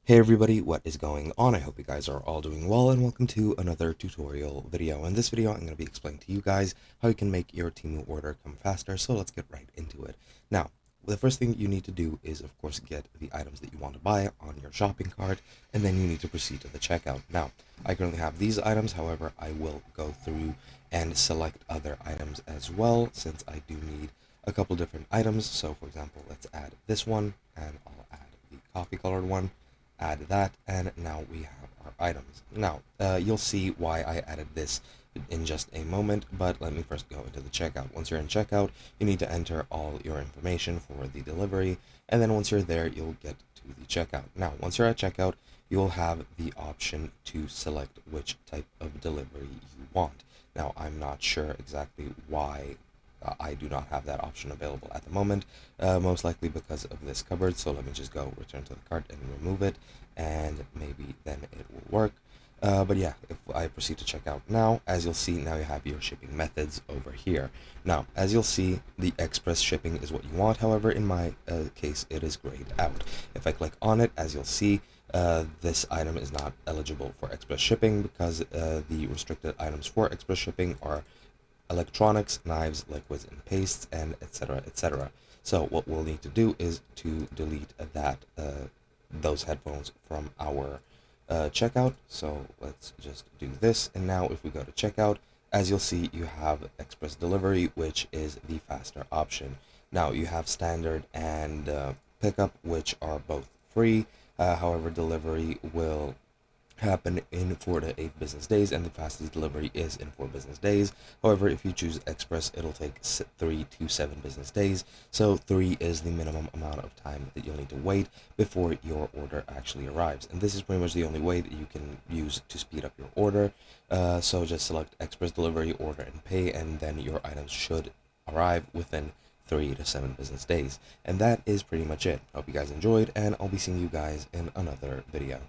Hey everybody, what is going on? I hope you guys are all doing well and welcome to another tutorial video. In this video, I'm going to be explaining to you guys how you can make your Temu order come faster, so let's get right into it. Now, the first thing you need to do is, of course, get the items that you want to buy on your shopping cart, and then you need to proceed to the checkout. Now, I currently have these items, however, I will go through and select other items as well, since I do need a couple different items. So, for example, let's add this one, and I'll add the coffee colored one. Add that, and now we have our items. Now, you'll see why I added this in just a moment, but let me first go into the checkout. Once you're in checkout, you need to enter all your information for the delivery, and then once you're there, you'll get to the checkout. Now, once you're at checkout, you'll have the option to select which type of delivery you want. Now, I'm not sure exactly why I do not have that option available at the moment, most likely because of this cupboard. So let me just go return to the cart and remove it, and maybe then it will work. But yeah, if I proceed to check out now, as you'll see, now you have your shipping methods over here. Now, as you'll see, the express shipping is what you want. However, in my case, it is grayed out. If I click on it, as you'll see, this item is not eligible for express shipping because the restricted items for express shipping are electronics, knives, liquids, and pastes, and etc., etc. So what we'll need to do is to delete those headphones from our checkout. So let's just do this, and now if we go to checkout, as you'll see, you have express delivery, which is the faster option. Now you have standard and pickup, which are both free. However, delivery will happen in 4 to 8 business days, and the fastest delivery is in 4 business days. However, if you choose express, it'll take 3 to 7 business days. So 3 is the minimum amount of time that you'll need to wait before your order actually arrives. And this is pretty much the only way that you can use to speed up your order. So just select express delivery, order, and pay, and then your items should arrive within 3 to 7 business days. And that is pretty much it. Hope you guys enjoyed, and I'll be seeing you guys in another video.